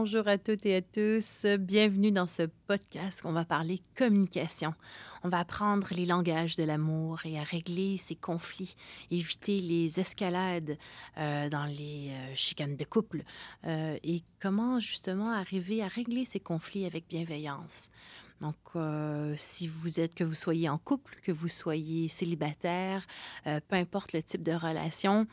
Bonjour à toutes et à tous. Bienvenue dans ce podcast où on va parler communication. On va apprendre les langages de l'amour et à régler ces conflits, éviter les escalades dans les chicanes de couple et comment justement arriver à régler ces conflits avec bienveillance. Donc, si que vous soyez en couple, que vous soyez célibataire, peu importe le type de relation,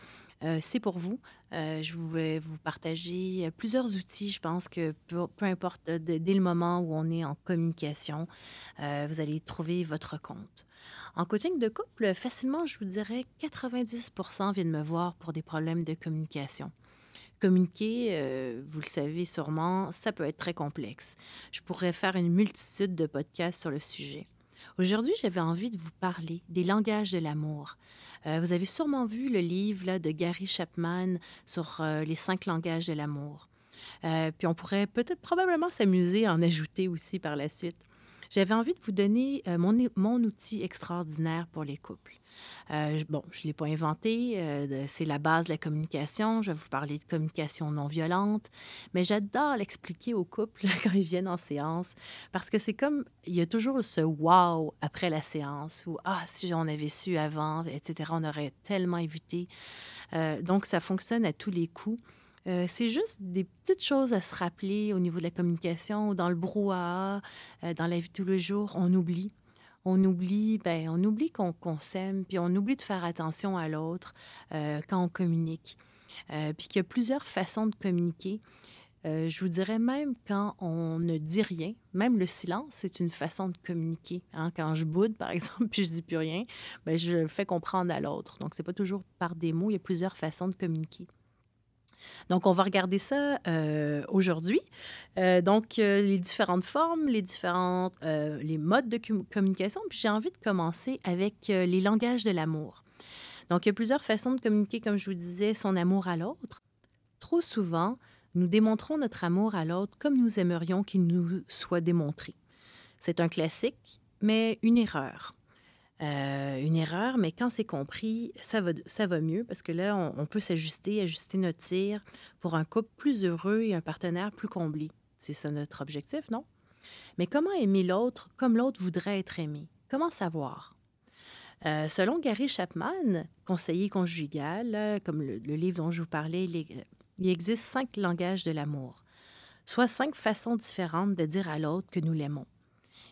c'est pour vous. Je vais vous partager plusieurs outils, je pense que peu importe, dès le moment où on est en communication, vous allez trouver votre compte. En coaching de couple, facilement, je vous dirais 90 viennent me voir pour des problèmes de communication. Communiquer, vous le savez sûrement, ça peut être très complexe. Je pourrais faire une multitude de podcasts sur le sujet. Aujourd'hui, j'avais envie de vous parler des langages de l'amour. Vous avez sûrement vu le livre là, de Gary Chapman sur les 5 langages de l'amour. Puis on pourrait peut-être probablement s'amuser à en ajouter aussi par la suite. J'avais envie de vous donner mon outil extraordinaire pour les couples. Bon, je ne l'ai pas inventé, c'est la base de la communication. Je vais vous parler de communication non violente, mais j'adore l'expliquer aux couples quand ils viennent en séance parce que c'est comme, il y a toujours ce wow après la séance où, ah, si on avait su avant, etc., on aurait tellement évité. Donc, ça fonctionne à tous les coups. C'est juste des petites choses à se rappeler au niveau de la communication ou dans le brouhaha, dans la vie de tous les jours, on oublie. On oublie qu'on s'aime, puis on oublie de faire attention à l'autre quand on communique. Puis qu'il y a plusieurs façons de communiquer. Je vous dirais même quand on ne dit rien, même le silence, c'est une façon de communiquer. Hein. Quand je boude, par exemple, puis je dis plus rien, bien, je le fais comprendre à l'autre. Donc, c'est pas toujours par des mots, il y a plusieurs façons de communiquer. Donc, on va regarder ça aujourd'hui. Les différentes formes, les modes de communication. Puis j'ai envie de commencer avec les langages de l'amour. Donc, il y a plusieurs façons de communiquer, comme je vous disais, son amour à l'autre. Trop souvent, nous démontrons notre amour à l'autre comme nous aimerions qu'il nous soit démontré. C'est un classique, mais une erreur. Une erreur, mais quand c'est compris, ça va mieux parce que là, on peut ajuster notre tir pour un couple plus heureux et un partenaire plus comblé. C'est ça notre objectif, non? Mais comment aimer l'autre comme l'autre voudrait être aimé? Comment savoir? Selon Gary Chapman, conseiller conjugal, comme le livre dont je vous parlais, il existe 5 langages de l'amour, soit 5 façons différentes de dire à l'autre que nous l'aimons.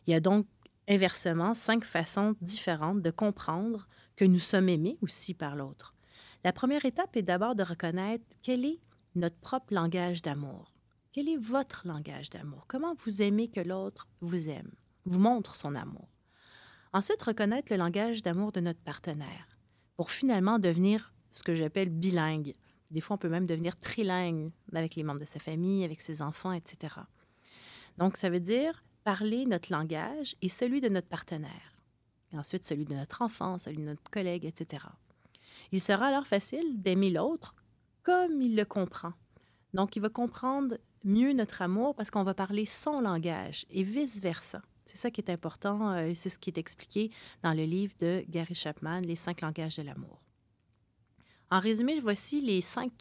Il y a donc inversement 5 façons différentes de comprendre que nous sommes aimés aussi par l'autre. La première étape est d'abord de reconnaître quel est notre propre langage d'amour. Quel est votre langage d'amour? Comment vous aimez que l'autre vous aime, vous montre son amour? Ensuite, reconnaître le langage d'amour de notre partenaire pour finalement devenir ce que j'appelle bilingue. Des fois, on peut même devenir trilingue avec les membres de sa famille, avec ses enfants, etc. Donc, ça veut dire parler notre langage et celui de notre partenaire. Et ensuite, celui de notre enfant, celui de notre collègue, etc. Il sera alors facile d'aimer l'autre comme il le comprend. Donc, il va comprendre mieux notre amour parce qu'on va parler son langage et vice-versa. C'est ça qui est important, c'est ce qui est expliqué dans le livre de Gary Chapman, Les 5 langages de l'amour. En résumé, voici les 5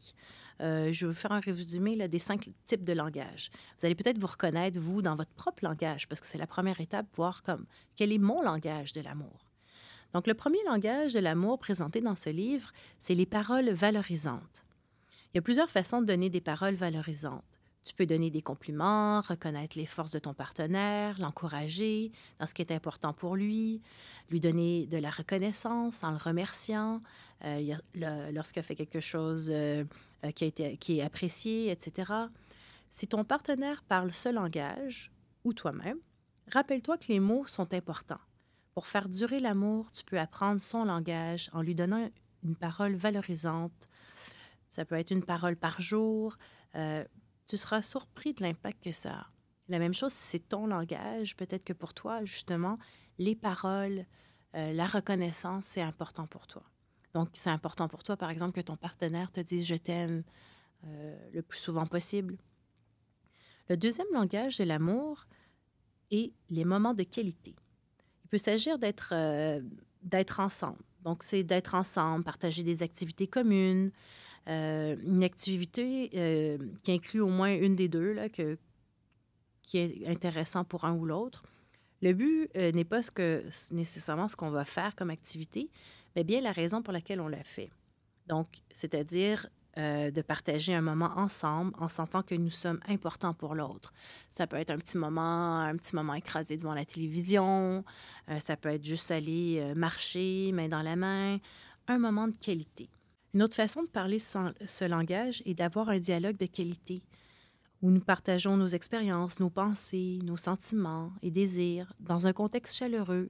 je vais vous faire un résumé là, des 5 types de langage. Vous allez peut-être vous reconnaître, vous, dans votre propre langage, parce que c'est la première étape, voir comme quel est mon langage de l'amour. Donc, le premier langage de l'amour présenté dans ce livre, c'est les paroles valorisantes. Il y a plusieurs façons de donner des paroles valorisantes. Tu peux donner des compliments, reconnaître les forces de ton partenaire, l'encourager dans ce qui est important pour lui donner de la reconnaissance en le remerciant lorsqu'il a fait quelque chose qui est apprécié, etc. Si ton partenaire parle ce langage, ou toi-même, rappelle-toi que les mots sont importants. Pour faire durer l'amour, tu peux apprendre son langage en lui donnant une parole valorisante. Ça peut être une parole par jour. Tu seras surpris de l'impact que ça a. La même chose, si c'est ton langage, peut-être que pour toi, justement, les paroles, la reconnaissance, c'est important pour toi. Donc, c'est important pour toi, par exemple, que ton partenaire te dise « je t'aime » le plus souvent possible. Le deuxième langage de l'amour est les moments de qualité. Il peut s'agir d'être ensemble. Donc, c'est d'être ensemble, partager des activités communes, Une activité qui inclut au moins une des deux, là, qui est intéressant pour un ou l'autre. Le but n'est pas nécessairement ce qu'on va faire comme activité, mais bien la raison pour laquelle on la fait. Donc, c'est-à-dire de partager un moment ensemble en sentant que nous sommes importants pour l'autre. Ça peut être un petit moment écrasé devant la télévision, ça peut être juste aller marcher, main dans la main, un moment de qualité. Une autre façon de parler ce langage est d'avoir un dialogue de qualité où nous partageons nos expériences, nos pensées, nos sentiments et désirs dans un contexte chaleureux.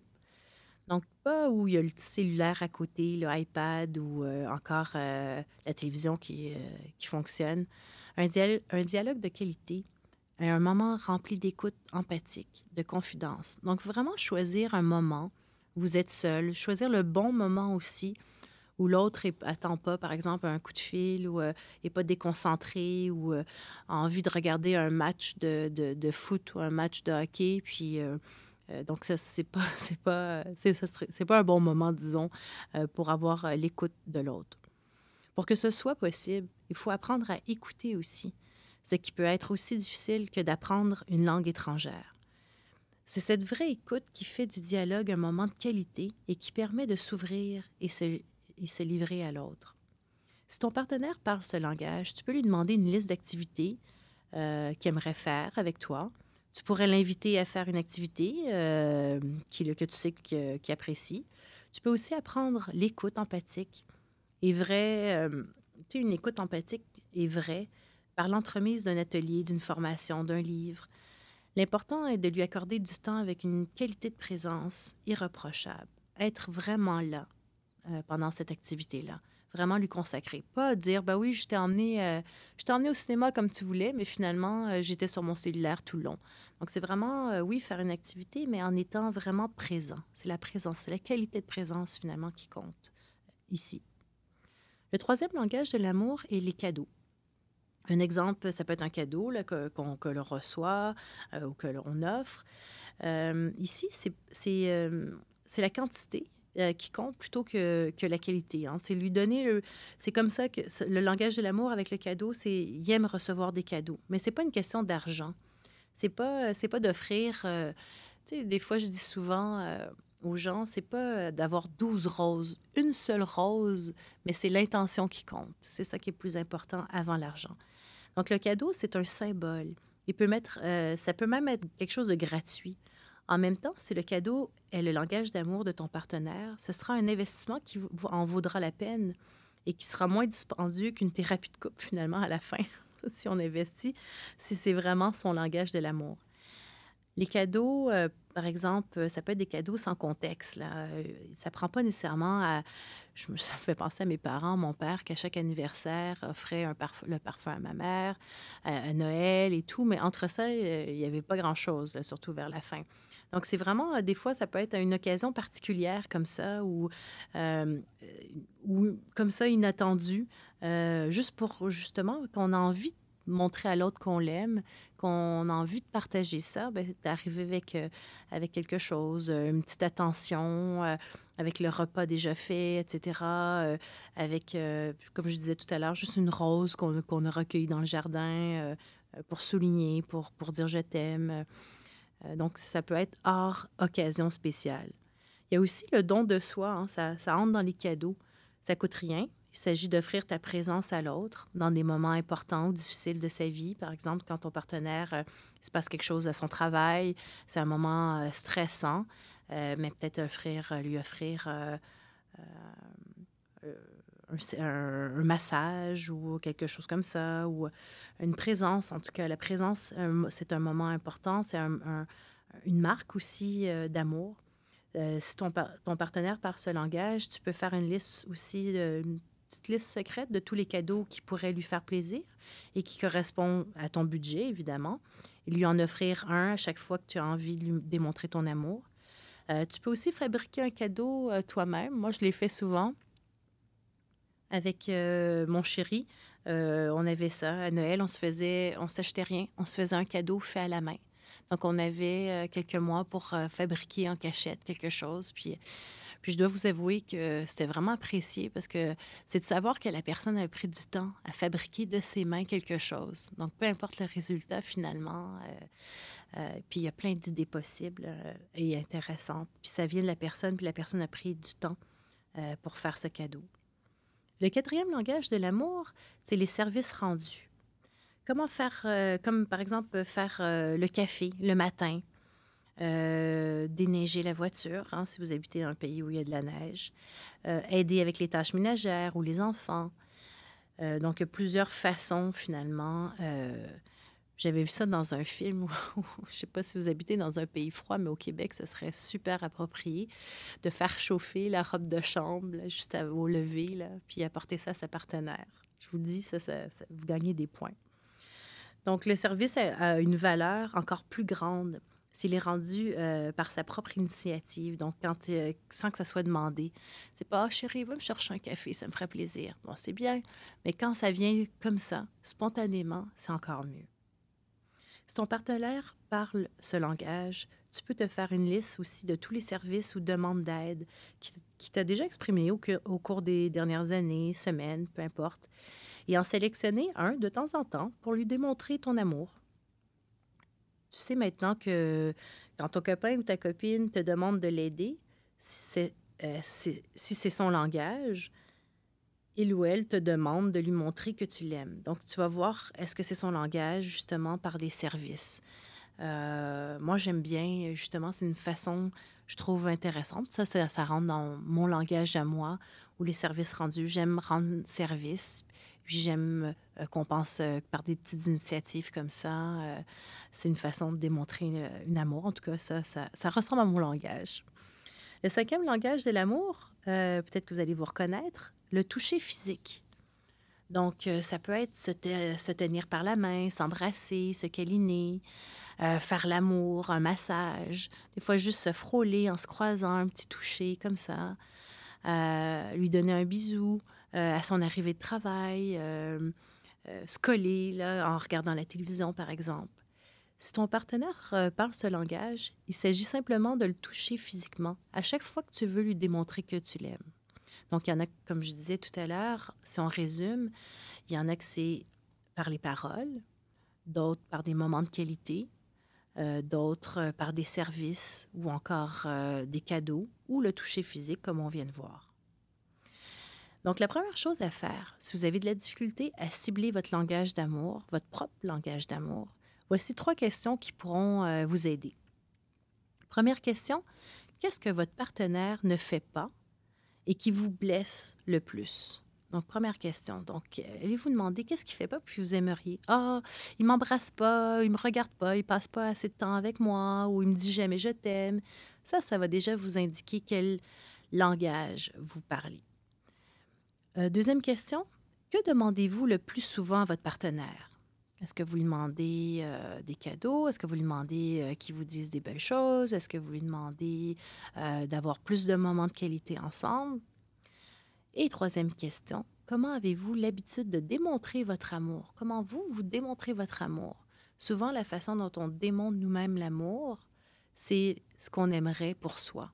Donc, pas où il y a le cellulaire à côté, l'iPad ou encore la télévision qui fonctionne. Un dialogue de qualité, un moment rempli d'écoute empathique, de confidence. Donc, vraiment choisir un moment où vous êtes seul, choisir le bon moment aussi, où l'autre n'attend pas, par exemple, un coup de fil ou n'est pas déconcentré ou a envie de regarder un match de foot ou un match de hockey. Puis, donc, ça, c'est pas un bon moment, disons, pour avoir l'écoute de l'autre. Pour que ce soit possible, il faut apprendre à écouter aussi, ce qui peut être aussi difficile que d'apprendre une langue étrangère. C'est cette vraie écoute qui fait du dialogue un moment de qualité et qui permet de s'ouvrir et se livrer à l'autre. Si ton partenaire parle ce langage, tu peux lui demander une liste d'activités qu'il aimerait faire avec toi. Tu pourrais l'inviter à faire une activité que tu sais qu'il apprécie. Tu peux aussi apprendre l'écoute empathique. Et vrai, tu sais, une écoute empathique est vraie par l'entremise d'un atelier, d'une formation, d'un livre. L'important est de lui accorder du temps avec une qualité de présence irréprochable. Être vraiment là pendant cette activité-là. Vraiment lui consacrer. Pas dire, ben oui, je t'ai emmené au cinéma comme tu voulais, mais finalement, j'étais sur mon cellulaire tout le long. Donc, c'est vraiment, oui, faire une activité, mais en étant vraiment présent. C'est la présence, c'est la qualité de présence finalement qui compte ici. Le troisième langage de l'amour est les cadeaux. Un exemple, ça peut être un cadeau là, que l'on reçoit ou que l'on offre. Ici, c'est la quantité qui compte plutôt que la qualité. Hein. C'est lui donner c'est comme ça que le langage de l'amour avec le cadeau, c'est il aime recevoir des cadeaux. Mais c'est pas une question d'argent. C'est pas d'offrir. Tu sais, des fois, je dis souvent aux gens, c'est pas d'avoir 12 roses, une seule rose, mais c'est l'intention qui compte. C'est ça qui est plus important avant l'argent. Donc, le cadeau, c'est un symbole. Ça peut même être quelque chose de gratuit. En même temps, si le cadeau est le langage d'amour de ton partenaire, ce sera un investissement qui en vaudra la peine et qui sera moins dispendieux qu'une thérapie de couple, finalement, à la fin, si on investit, si c'est vraiment son langage de l'amour. Les cadeaux, par exemple, ça peut être des cadeaux sans contexte. Là. Ça ne prend pas nécessairement à... Ça me fait penser à mes parents, mon père, qu'à chaque anniversaire, offrait le parfum à ma mère, à Noël et tout. Mais entre ça, il n'y avait pas grand-chose, là, surtout vers la fin. Donc, c'est vraiment, des fois, ça peut être une occasion particulière comme ça ou comme ça, inattendue, juste pour, justement, qu'on a envie de montrer à l'autre qu'on l'aime, qu'on a envie de partager ça, bien, d'arriver avec quelque chose, une petite attention, avec le repas déjà fait, etc., avec, comme je disais tout à l'heure, juste une rose qu'on a recueillie dans le jardin pour souligner, pour dire je t'aime. Donc, ça peut être hors occasion spéciale. Il y a aussi le don de soi, hein, ça entre dans les cadeaux. Ça coûte rien. Il s'agit d'offrir ta présence à l'autre dans des moments importants ou difficiles de sa vie. Par exemple, quand ton partenaire, il se passe quelque chose à son travail, c'est un moment stressant, mais peut-être lui offrir un massage ou quelque chose comme ça, ou une présence. En tout cas, la présence, c'est un moment important, c'est une marque aussi d'amour. Si ton partenaire parle ce langage, tu peux faire une liste aussi, une petite liste secrète de tous les cadeaux qui pourraient lui faire plaisir et qui correspondent à ton budget, évidemment. Et lui en offrir un à chaque fois que tu as envie de lui démontrer ton amour. Tu peux aussi fabriquer un cadeau toi-même. Moi, je l'ai fait souvent avec mon chéri. On avait ça à Noël, on s'achetait rien, on se faisait un cadeau fait à la main. Donc, on avait quelques mois pour fabriquer en cachette quelque chose. Puis, Puis je dois vous avouer que c'était vraiment apprécié parce que c'est de savoir que la personne a pris du temps à fabriquer de ses mains quelque chose. Donc, peu importe le résultat finalement, puis il y a plein d'idées possibles et intéressantes. Puis ça vient de la personne, puis la personne a pris du temps pour faire ce cadeau. Le quatrième langage de l'amour, c'est les services rendus. Comment faire, comme par exemple faire le café le matin, déneiger la voiture, hein, si vous habitez dans un pays où il y a de la neige, aider avec les tâches ménagères ou les enfants. Donc, il y a plusieurs façons, finalement. J'avais vu ça dans un film je ne sais pas si vous habitez dans un pays froid, mais au Québec, ce serait super approprié de faire chauffer la robe de chambre là, juste au lever, là, puis apporter ça à sa partenaire. Je vous le dis, vous gagnez des points. Donc, le service a une valeur encore plus grande s'il est rendu par sa propre initiative, donc sans que ça soit demandé. C'est pas « Ah, chérie, va me chercher un café, ça me ferait plaisir. » Bon, c'est bien, mais quand ça vient comme ça, spontanément, c'est encore mieux. Si ton partenaire parle ce langage, tu peux te faire une liste aussi de tous les services ou demandes d'aide qui t'a déjà exprimé au cours des dernières années, semaines, peu importe, et en sélectionner un de temps en temps pour lui démontrer ton amour. Tu sais maintenant que quand ton copain ou ta copine te demande de l'aider, si c'est son langage, il ou elle te demande de lui montrer que tu l'aimes. Donc, tu vas voir, est-ce que c'est son langage, justement, par des services. Moi, j'aime bien, justement, c'est une façon, je trouve, intéressante. Ça rentre dans mon langage à moi, ou les services rendus. J'aime rendre service, puis j'aime qu'on pense par des petites initiatives comme ça. C'est une façon de démontrer un amour. En tout cas, ça ressemble à mon langage. Le cinquième langage de l'amour, peut-être que vous allez vous reconnaître, le toucher physique. Donc, ça peut être se tenir par la main, s'embrasser, se câliner, faire l'amour, un massage, des fois juste se frôler en se croisant, un petit toucher comme ça, lui donner un bisou à son arrivée de travail, se coller là, en regardant la télévision, par exemple. Si ton partenaire parle ce langage, il s'agit simplement de le toucher physiquement à chaque fois que tu veux lui démontrer que tu l'aimes. Donc, il y en a, comme je disais tout à l'heure, si on résume, il y en a que c'est par les paroles, d'autres par des moments de qualité, d'autres par des services ou encore des cadeaux ou le toucher physique, comme on vient de voir. Donc, la première chose à faire, si vous avez de la difficulté à cibler votre langage d'amour, votre propre langage d'amour, voici 3 questions qui pourront vous aider. Première question, qu'est-ce que votre partenaire ne fait pas et qui vous blesse le plus? Donc, première question. Donc, allez-vous demander qu'est-ce qu'il ne fait pas puis vous aimeriez? Ah, il ne m'embrasse pas, il ne me regarde pas, il ne passe pas assez de temps avec moi ou il me dit jamais je t'aime. Ça va déjà vous indiquer quel langage vous parlez. Deuxième question, que demandez-vous le plus souvent à votre partenaire? Est-ce que vous lui demandez des cadeaux? Est-ce que vous lui demandez qu'il vous dise des belles choses? Est-ce que vous lui demandez d'avoir plus de moments de qualité ensemble? Et troisième question, comment avez-vous l'habitude de démontrer votre amour? Comment vous démontrez votre amour? Souvent, la façon dont on démontre nous-mêmes l'amour, c'est ce qu'on aimerait pour soi.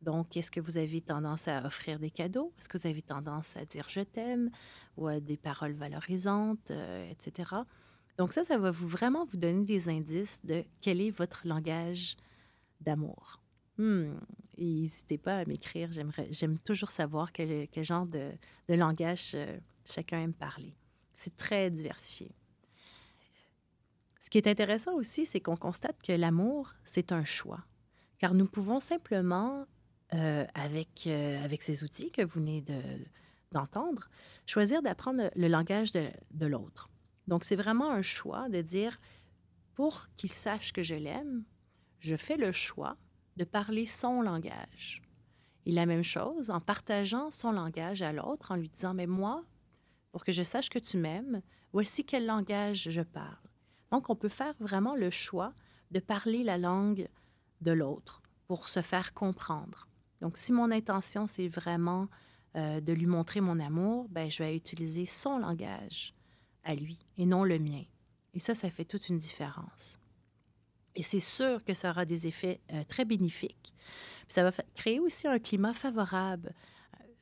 Donc, est-ce que vous avez tendance à offrir des cadeaux? Est-ce que vous avez tendance à dire «je t'aime» ou à des paroles valorisantes, etc.? Donc ça va vraiment vous donner des indices de quel est votre langage d'amour. Et n'hésitez pas à m'écrire. J'aime toujours savoir quel genre de langage chacun aime parler. C'est très diversifié. Ce qui est intéressant aussi, c'est qu'on constate que l'amour, c'est un choix. Car nous pouvons simplement, avec ces outils que vous venez d'entendre, choisir d'apprendre le langage de l'autre. Donc, c'est vraiment un choix de dire, pour qu'il sache que je l'aime, je fais le choix de parler son langage. Et la même chose, en partageant son langage à l'autre, en lui disant, mais moi, pour que je sache que tu m'aimes, voici quel langage je parle. Donc, on peut faire vraiment le choix de parler la langue de l'autre pour se faire comprendre. Donc, si mon intention, c'est vraiment de lui montrer mon amour, ben, je vais utiliser son langage à lui et non le mien. Et ça fait toute une différence. Et c'est sûr que ça aura des effets très bénéfiques. Puis ça va créer aussi un climat favorable.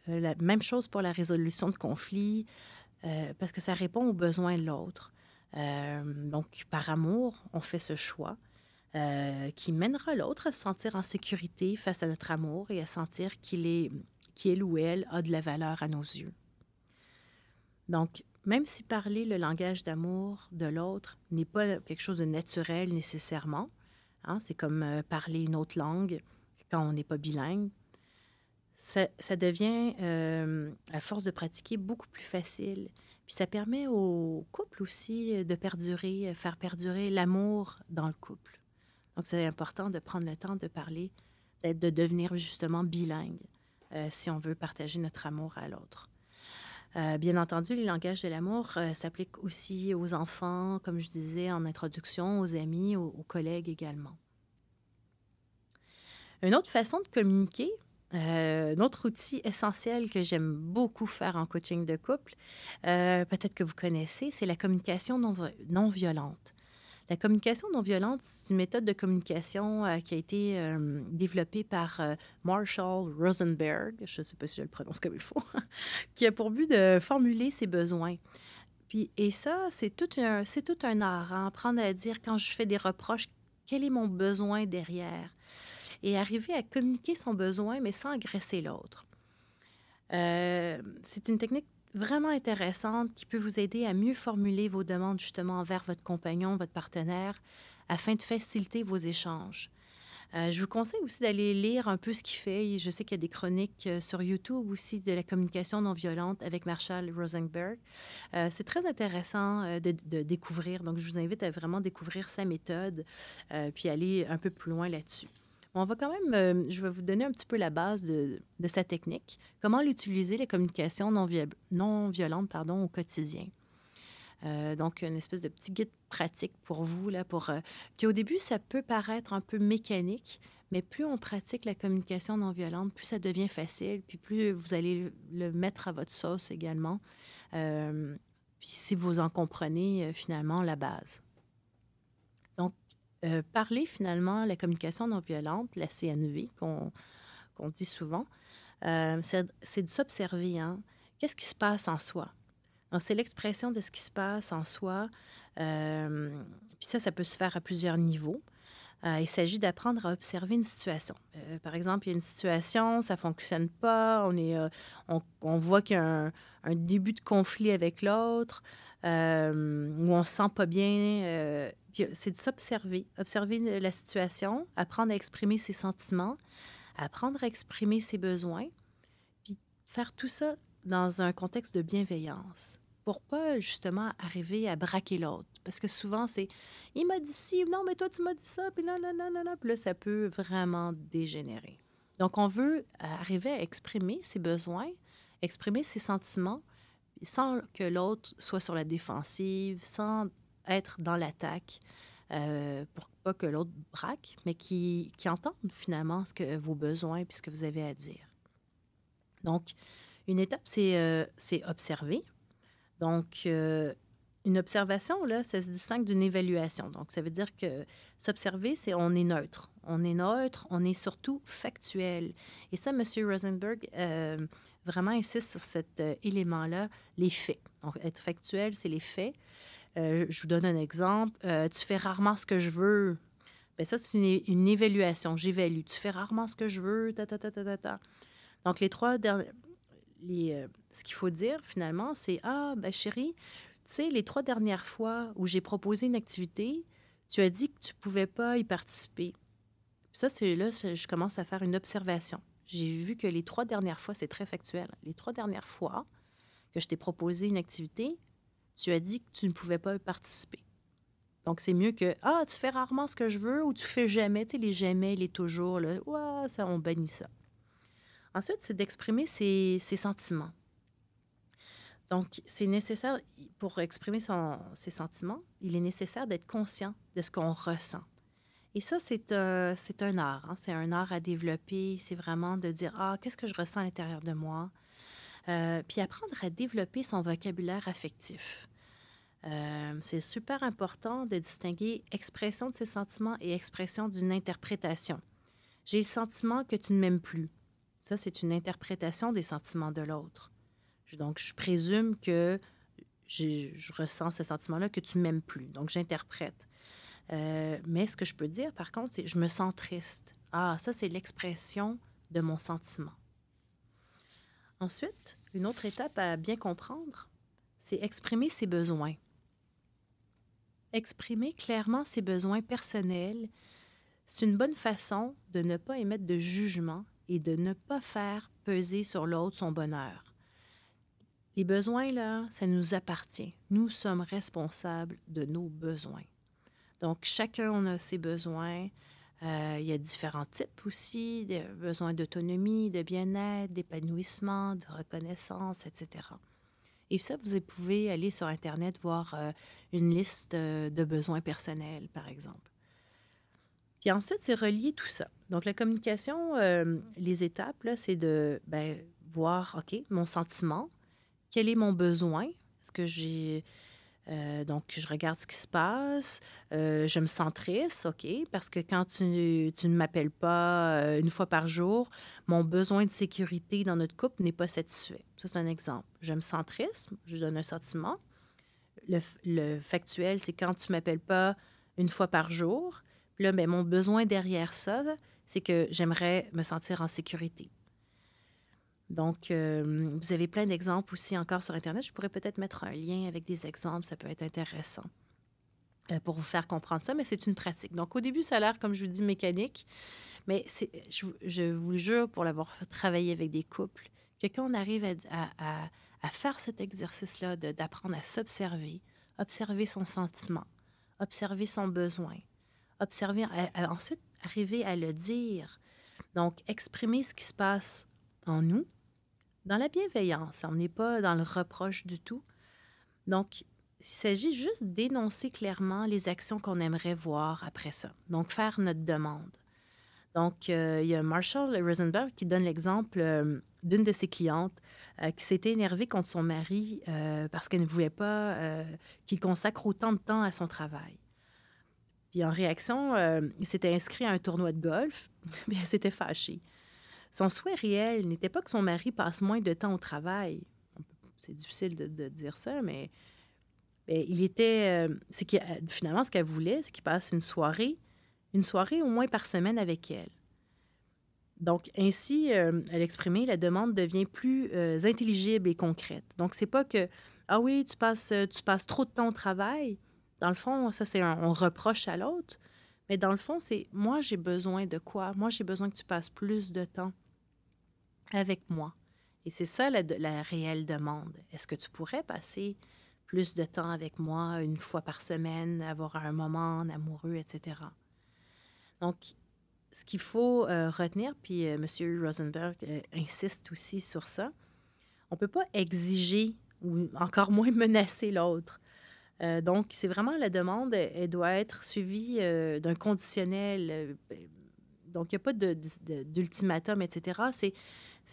La même chose pour la résolution de conflits, parce que ça répond aux besoins de l'autre. Donc, par amour, on fait ce choix qui mènera l'autre à se sentir en sécurité face à notre amour et à sentir qu'il ou elle a de la valeur à nos yeux. Donc, même si parler le langage d'amour de l'autre n'est pas quelque chose de naturel nécessairement, hein, c'est comme parler une autre langue quand on n'est pas bilingue, ça devient, à force de pratiquer, beaucoup plus facile. Puis ça permet au couple aussi de perdurer, faire perdurer l'amour dans le couple. Donc, c'est important de prendre le temps de parler, de devenir justement bilingue si on veut partager notre amour à l'autre. Bien entendu, les langages de l'amour s'appliquent aussi aux enfants, comme je disais en introduction, aux amis, aux collègues également. Une autre façon de communiquer, un autre outil essentiel que j'aime beaucoup faire en coaching de couple, peut-être que vous connaissez, c'est la communication non violente. La communication non violente, c'est une méthode de communication qui a été développée par Marshall Rosenberg, je ne sais pas si je le prononce comme il faut, qui a pour but de formuler ses besoins. Puis, et ça, c'est tout un art, hein, apprendre à dire quand je fais des reproches, quel est mon besoin derrière? Et arriver à communiquer son besoin, mais sans agresser l'autre. C'est une technique vraiment intéressante qui peut vous aider à mieux formuler vos demandes justement envers votre compagnon, votre partenaire, afin de faciliter vos échanges. Je vous conseille aussi d'aller lire un peu ce qu'il fait. Je sais qu'il y a des chroniques sur YouTube aussi de la communication non violente avec Marshall Rosenberg. C'est très intéressant de découvrir. Donc, je vous invite à vraiment découvrir sa méthode puis aller un peu plus loin là-dessus. On va quand même, je vais vous donner un petit peu la base de sa technique. Comment l'utiliser, la communication non violente, au quotidien. Donc, une espèce de petit guide pratique pour vous. Là, puis au début, ça peut paraître un peu mécanique, mais plus on pratique la communication non violente, plus ça devient facile, puis plus vous allez le mettre à votre sauce également. Puis si vous en comprenez finalement la base. Donc, parler finalement la communication non violente, la CNV, qu'on dit souvent, c'est de s'observer. Hein? Qu'est-ce qui se passe en soi? Donc, c'est l'expression de ce qui se passe en soi. Puis ça peut se faire à plusieurs niveaux. Il s'agit d'apprendre à observer une situation. Par exemple, il y a une situation, ça ne fonctionne pas, on voit qu'il y a un début de conflit avec l'autre, où on ne se sent pas bien. C'est de s'observer, observer la situation, apprendre à exprimer ses sentiments, apprendre à exprimer ses besoins, puis faire tout ça dans un contexte de bienveillance pour pas justement arriver à braquer l'autre. Parce que souvent, c'est « il m'a dit ci, non, mais toi, tu m'as dit ça, puis là, puis là, ça peut vraiment dégénérer. Donc, on veut arriver à exprimer ses besoins, exprimer ses sentiments, sans que l'autre soit sur la défensive, sans être dans l'attaque, pour pas que l'autre braque, mais qui entende finalement vos besoins et ce que vous avez à dire. Donc, une étape, c'est observer. Donc, une observation, là, ça se distingue d'une évaluation. Donc, ça veut dire que s'observer, c'est on est neutre. On est neutre, on est surtout factuel. Et ça, M. Rosenberg vraiment insiste sur cet élément-là, les faits. Donc, être factuel, c'est les faits. Je vous donne un exemple. Tu fais rarement ce que je veux. Bien, ça, c'est une évaluation. J'évalue. Tu fais rarement ce que je veux. Donc, les trois derniers... ce qu'il faut dire, finalement, c'est « Ah, ben chérie, tu sais, les 3 dernières fois où j'ai proposé une activité, tu as dit que tu ne pouvais pas y participer. » Ça, je commence à faire une observation. J'ai vu que les 3 dernières fois, c'est très factuel. Les 3 dernières fois que je t'ai proposé une activité, tu as dit que tu ne pouvais pas y participer. Donc, c'est mieux que « Ah, tu fais rarement ce que je veux » ou « Tu fais jamais ». Tu sais, les jamais, les toujours, là, ouais, ça, on bannit ça. Ensuite, c'est d'exprimer ses sentiments. Donc, c'est nécessaire, pour exprimer ses sentiments, il est nécessaire d'être conscient de ce qu'on ressent. Et ça, c'est un art. Hein? C'est un art à développer. C'est vraiment de dire « Ah, qu'est-ce que je ressens à l'intérieur de moi? » Puis apprendre à développer son vocabulaire affectif. C'est super important de distinguer expression de ses sentiments et expression d'une interprétation. J'ai le sentiment que tu ne m'aimes plus. Ça, c'est une interprétation des sentiments de l'autre. Donc, je présume que je ressens ce sentiment-là que tu ne m'aimes plus. Donc, j'interprète. Mais ce que je peux dire, par contre, c'est je me sens triste. Ah, ça, c'est l'expression de mon sentiment. Ensuite, une autre étape à bien comprendre, c'est exprimer ses besoins. Exprimer clairement ses besoins personnels, c'est une bonne façon de ne pas émettre de jugement et de ne pas faire peser sur l'autre son bonheur. Les besoins, là, ça nous appartient. Nous sommes responsables de nos besoins. Donc, chacun on a ses besoins. Il y a différents types aussi, de besoins d'autonomie, de bien-être, d'épanouissement, de reconnaissance, etc. Et ça, vous pouvez aller sur Internet voir une liste de besoins personnels, par exemple. Puis ensuite, c'est relier tout ça. Donc, la communication, les étapes, là, c'est de voir, OK, mon sentiment, quel est mon besoin? Est-ce que j'ai... donc, je regarde ce qui se passe. Je me sens triste, OK, parce que quand tu ne m'appelles pas une fois par jour, mon besoin de sécurité dans notre couple n'est pas satisfait. Ça, c'est un exemple. Je me sens triste, je donne un sentiment. Le factuel, c'est quand tu ne m'appelles pas une fois par jour. Puis là, mon besoin derrière ça, c'est que j'aimerais me sentir en sécurité. Donc, vous avez plein d'exemples aussi encore sur Internet. Je pourrais peut-être mettre un lien avec des exemples, ça peut être intéressant pour vous faire comprendre ça, mais c'est une pratique. Donc, au début, ça a l'air, comme je vous dis, mécanique, mais je vous le jure, pour l'avoir travaillé avec des couples, que quand on arrive à faire cet exercice-là, d'apprendre à s'observer, observer son sentiment, observer son besoin, observer, ensuite arriver à le dire, donc exprimer ce qui se passe en nous, dans la bienveillance, on n'est pas dans le reproche du tout. Donc, il s'agit juste d'énoncer clairement les actions qu'on aimerait voir après ça. Donc, faire notre demande. Donc, il y a Marshall Rosenberg qui donne l'exemple d'une de ses clientes qui s'était énervée contre son mari parce qu'elle ne voulait pas qu'il consacre autant de temps à son travail. Puis en réaction, il s'était inscrit à un tournoi de golf, puis elle s'était fâchée. Son souhait réel n'était pas que son mari passe moins de temps au travail. C'est difficile de dire ça, mais il était... finalement, ce qu'elle voulait, c'est qu'il passe une soirée au moins par semaine avec elle. Donc, ainsi, elle exprimait, la demande devient plus intelligible et concrète. Donc, c'est pas que, ah oui, tu passes trop de temps au travail. Dans le fond, ça, on reproche à l'autre. Mais dans le fond, c'est, moi, j'ai besoin de quoi? Moi, j'ai besoin que tu passes plus de temps avec moi. Et c'est ça la réelle demande. Est-ce que tu pourrais passer plus de temps avec moi une fois par semaine, avoir un moment amoureux, etc. Donc, ce qu'il faut retenir, puis M. Rosenberg insiste aussi sur ça, on ne peut pas exiger ou encore moins menacer l'autre. Donc, c'est vraiment la demande, elle doit être suivie d'un conditionnel. Donc, il n'y a pas d'ultimatum, etc.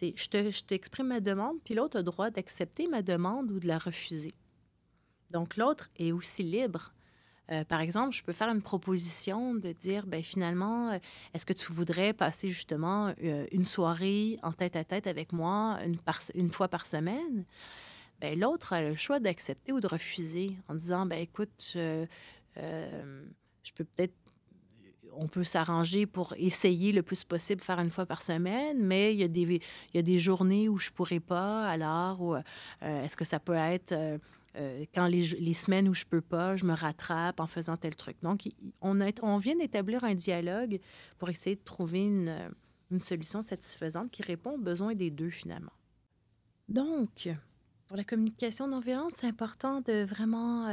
Je t'exprime ma demande, puis l'autre a le droit d'accepter ma demande ou de la refuser. Donc, l'autre est aussi libre. Par exemple, je peux faire une proposition de dire, finalement, est-ce que tu voudrais passer justement une soirée en tête-à-tête avec moi une fois par semaine? L'autre a le choix d'accepter ou de refuser en disant, écoute, je peux peut-être on peut s'arranger pour essayer le plus possible faire une fois par semaine, mais il y a des journées où je ne pourrais pas, alors, ou est-ce que ça peut être quand les semaines où je ne peux pas, je me rattrape en faisant tel truc. Donc, on vient d'établir un dialogue pour essayer de trouver une solution satisfaisante qui répond aux besoins des deux, finalement. Donc, pour la communication non violente, c'est important de vraiment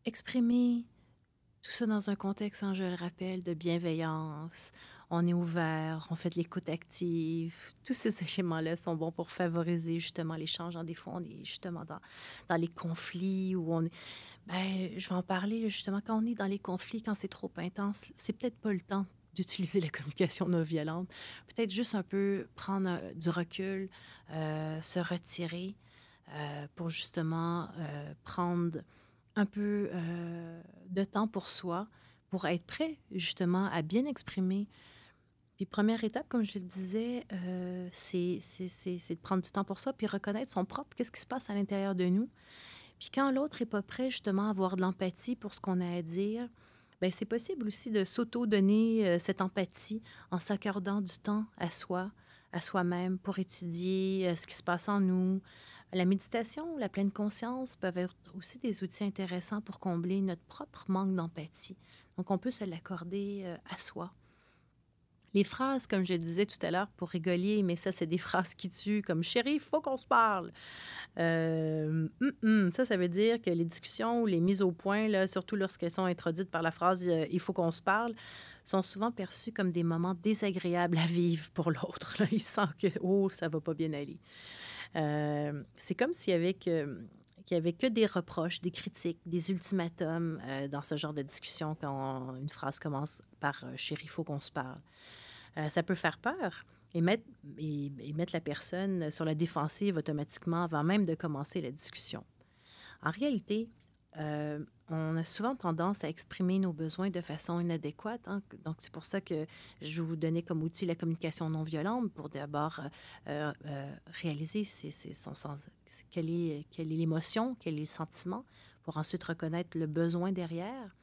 exprimer tout ça dans un contexte, je le rappelle, de bienveillance. On est ouvert, on fait de l'écoute active. Tous ces éléments-là sont bons pour favoriser justement l'échange. Des fois, on est justement dans les conflits où on est... je vais en parler justement quand on est dans les conflits, quand c'est trop intense. C'est peut-être pas le temps d'utiliser la communication non violente. Peut-être juste un peu prendre du recul, se retirer. pour justement prendre un peu de temps pour soi, pour être prêt justement à bien exprimer. Puis première étape, comme je le disais, c'est de prendre du temps pour soi, puis reconnaître son propre, qu'est-ce qui se passe à l'intérieur de nous. Puis quand l'autre n'est pas prêt justement à avoir de l'empathie pour ce qu'on a à dire, bien, c'est possible aussi de s'auto-donner cette empathie en s'accordant du temps à soi-même, pour étudier ce qui se passe en nous. La méditation, la pleine conscience peuvent être aussi des outils intéressants pour combler notre propre manque d'empathie. Donc, on peut se l'accorder à soi. Les phrases, comme je le disais tout à l'heure, pour rigoler, mais ça, c'est des phrases qui tuent, comme «Chérie, il faut qu'on se parle». Ça veut dire que les discussions ou les mises au point, là, surtout lorsqu'elles sont introduites par la phrase il faut qu'on se parle, sont souvent perçues comme des moments désagréables à vivre pour l'autre. Là. Il sent que, oh, ça va pas bien aller. C'est comme s'il y avait qu'il n'y avait que des reproches, des critiques, des ultimatums dans ce genre de discussion quand une phrase commence par Chérie, il faut qu'on se parle. Ça peut faire peur et mettre la personne sur la défensive automatiquement avant même de commencer la discussion. En réalité, on a souvent tendance à exprimer nos besoins de façon inadéquate. Hein? Donc, c'est pour ça que je vous donnais comme outil la communication non violente pour d'abord réaliser son sens, quelle est l'émotion, quel est le sentiment, pour ensuite reconnaître le besoin derrière.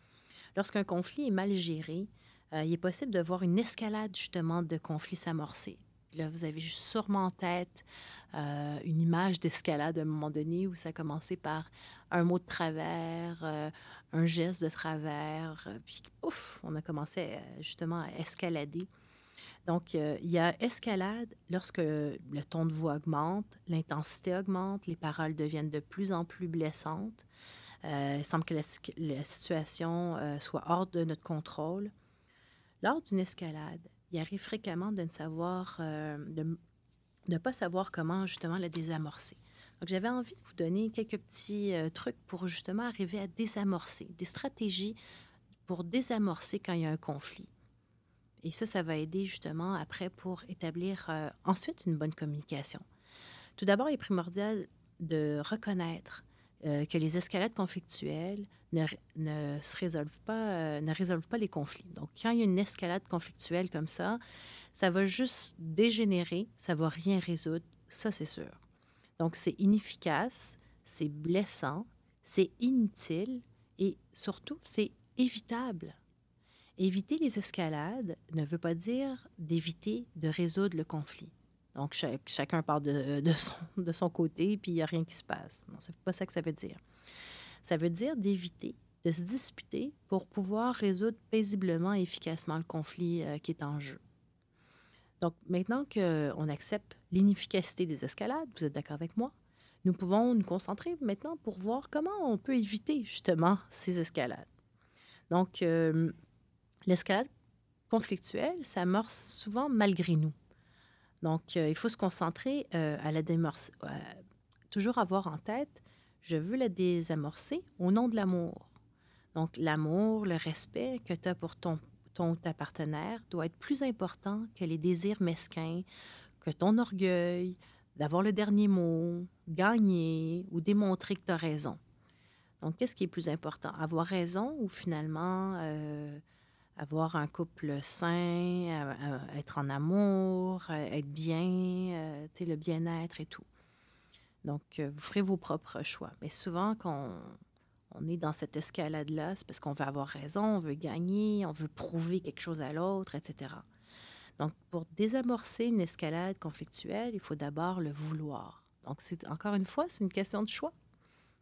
Lorsqu'un conflit est mal géré, il est possible de voir une escalade justement de conflits s'amorcer. Là, vous avez sûrement en tête une image d'escalade à un moment donné où ça a commencé par un mot de travers, un geste de travers, puis ouf, on a commencé justement à escalader. Donc, il y a escalade lorsque le ton de voix augmente, l'intensité augmente, les paroles deviennent de plus en plus blessantes. Il semble que la situation soit hors de notre contrôle. Lors d'une escalade, il arrive fréquemment de ne pas savoir comment justement la désamorcer. Donc, j'avais envie de vous donner quelques petits trucs pour justement arriver à désamorcer, des stratégies pour désamorcer quand il y a un conflit. Et ça va aider justement après pour établir ensuite une bonne communication. Tout d'abord, il est primordial de reconnaître que les escalades conflictuelles ne résolvent pas les conflits. Donc, quand il y a une escalade conflictuelle comme ça va juste dégénérer, ça ne va rien résoudre, ça c'est sûr. Donc, c'est inefficace, c'est blessant, c'est inutile et surtout, c'est évitable. Éviter les escalades ne veut pas dire d'éviter de résoudre le conflit. Donc, chacun part de son côté, puis il n'y a rien qui se passe. Non, c'est pas ça que ça veut dire. Ça veut dire d'éviter de se disputer pour pouvoir résoudre paisiblement et efficacement le conflit qui est en jeu. Donc, maintenant qu'on accepte l'inefficacité des escalades, vous êtes d'accord avec moi, nous pouvons nous concentrer maintenant pour voir comment on peut éviter justement ces escalades. Donc, l'escalade conflictuelle s'amorce souvent malgré nous. Donc, il faut se concentrer à la désamorcer. Toujours avoir en tête, je veux la désamorcer au nom de l'amour. Donc, l'amour, le respect que tu as pour ton ou ta partenaire doit être plus important que les désirs mesquins, que ton orgueil, d'avoir le dernier mot, gagner ou démontrer que tu as raison. Donc, qu'est-ce qui est plus important? Avoir raison ou finalement avoir un couple sain, être en amour, être bien, le bien-être et tout. Donc, vous ferez vos propres choix. Mais souvent, quand on est dans cette escalade-là, c'est parce qu'on veut avoir raison, on veut gagner, on veut prouver quelque chose à l'autre, etc. Donc, pour désamorcer une escalade conflictuelle, il faut d'abord le vouloir. Donc, encore une fois, c'est une question de choix.